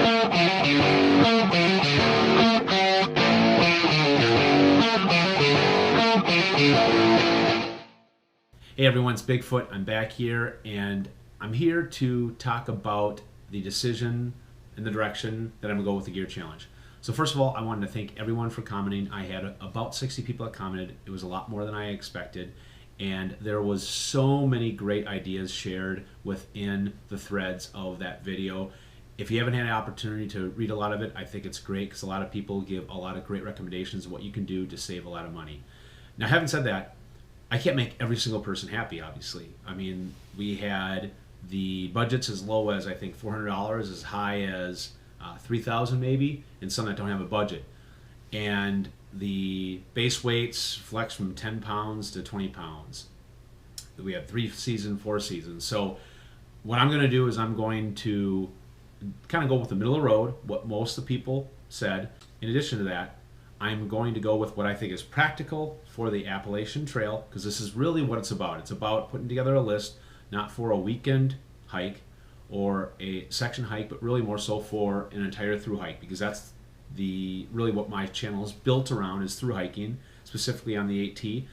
Hey everyone, it's Bigfoot. I'm back here and I'm here to talk about the decision and the direction that I'm going to go with the gear challenge. So first of all, I wanted to thank everyone for commenting. I had about 60 people that commented. It was a lot more than I expected, and there was so many great ideas shared within the threads of that video. If you haven't had an opportunity to read a lot of it, I think it's great because a lot of people give a lot of great recommendations of what you can do to save a lot of money. Now, having said that, I can't make every single person happy, obviously. I mean, we had the budgets as low as, I think, $400, as high as $3,000 maybe, and some that don't have a budget. And the base weights flex from 10 pounds to 20 pounds. We have 3 seasons, 4 seasons. So what I'm going to do is I'm going to kind of go with the middle of the road, what most of the people said. In addition to that, I'm going to go with what I think is practical for the Appalachian Trail, because this is really what it's about. It's about putting together a list, not for a weekend hike or a section hike, but really more so for an entire through hike, because that's really what my channel is built around, is through hiking, specifically on the 8T.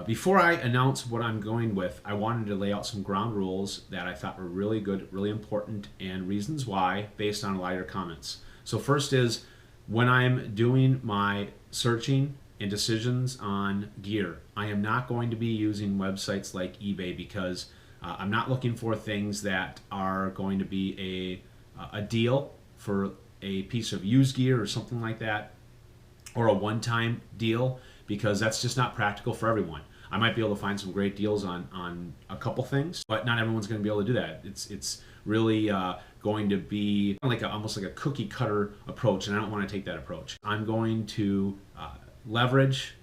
Before I announce what I'm going with, I wanted to lay out some ground rules that I thought were really good, really important, and reasons why, based on a lot of your comments. So first is, when I'm doing my searching and decisions on gear, I am not going to be using websites like eBay, because I'm not looking for things that are going to be a deal for a piece of used gear or something like that, or a one-time deal, because that's just not practical for everyone. I might be able to find some great deals on a couple things, but not everyone's going to be able to do that. It's really going to be like almost like a cookie cutter approach, and I don't want to take that approach. I'm going to leverage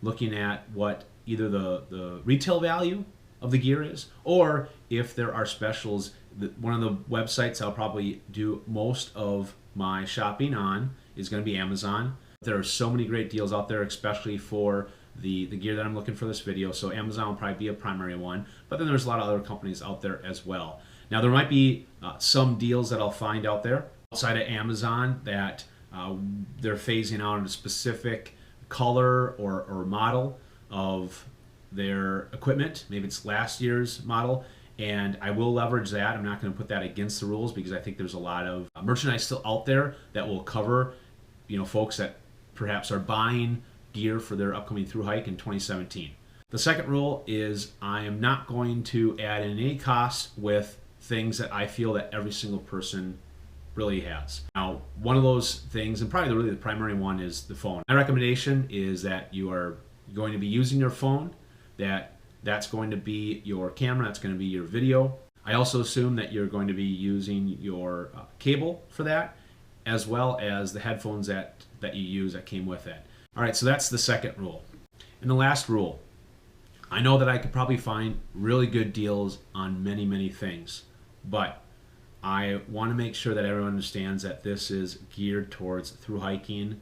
looking at what either the retail value of the gear is, or if there are specials. One of the websites I'll probably do most of my shopping on is going to be Amazon. There are so many great deals out there, especially for the gear that I'm looking for this video, so Amazon will probably be a primary one, but then there's a lot of other companies out there as well. Now, there might be some deals that I'll find out there outside of Amazon that they're phasing out a specific color or model of their equipment. Maybe it's last year's model, and I will leverage that. I'm not going to put that against the rules, because I think there's a lot of merchandise still out there that will cover, folks that perhaps are buying gear for their upcoming through hike in 2017. The second rule is I am not going to add in any cost with things that I feel that every single person really has. Now, one of those things, and probably really the primary one, is the phone. My recommendation is that you are going to be using your phone, that's going to be your camera, that's going to be your video. I also assume that you're going to be using your cable for that, as well as the headphones that you use that came with it. All right, so that's the second rule. And the last rule, I know that I could probably find really good deals on many, many things, but I want to make sure that everyone understands that this is geared towards through hiking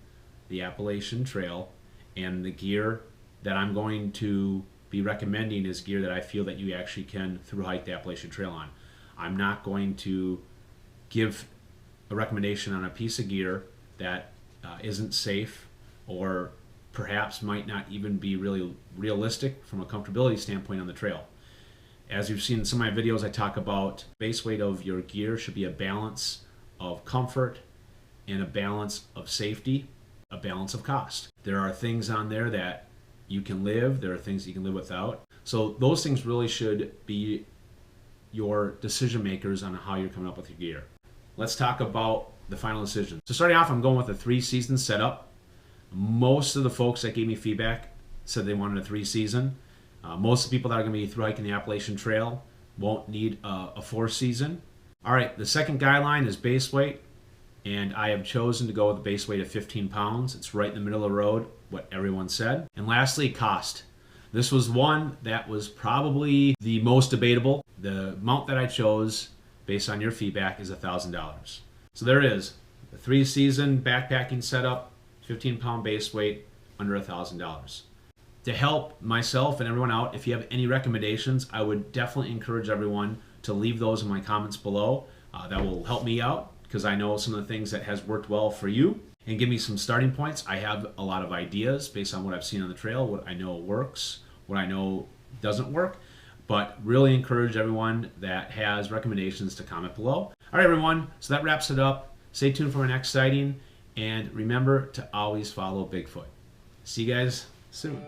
the Appalachian Trail, and the gear that I'm going to be recommending is gear that I feel that you actually can through hike the Appalachian Trail on. I'm not going to give a recommendation on a piece of gear that isn't safe, or perhaps might not even be really realistic from a comfortability standpoint on the trail. As you've seen in some of my videos, I talk about base weight of your gear should be a balance of comfort and a balance of safety, a balance of cost. There are things on there that you can live, there are things you can live without. So those things really should be your decision makers on how you're coming up with your gear. Let's talk about the final decision. So starting off, I'm going with a 3-season setup. Most of the folks that gave me feedback said they wanted a 3-season. Most of the people that are going to be through hiking the Appalachian Trail won't need a 4-season. All right, the second guideline is base weight, and I have chosen to go with a base weight of 15 pounds. It's right in the middle of the road, what everyone said. And lastly, cost. This was one that was probably the most debatable. The amount that I chose, based on your feedback, is $1,000. So there it is, a 3-season backpacking setup, 15-pound base weight, under $1,000. To help myself and everyone out, if you have any recommendations, I would definitely encourage everyone to leave those in my comments below. That will help me out, because I know some of the things that has worked well for you, and give me some starting points. I have a lot of ideas based on what I've seen on the trail, what I know works, what I know doesn't work, but really encourage everyone that has recommendations to comment below. All right, everyone, so that wraps it up. Stay tuned for my next sighting, and remember to always follow Bigfoot. See you guys soon.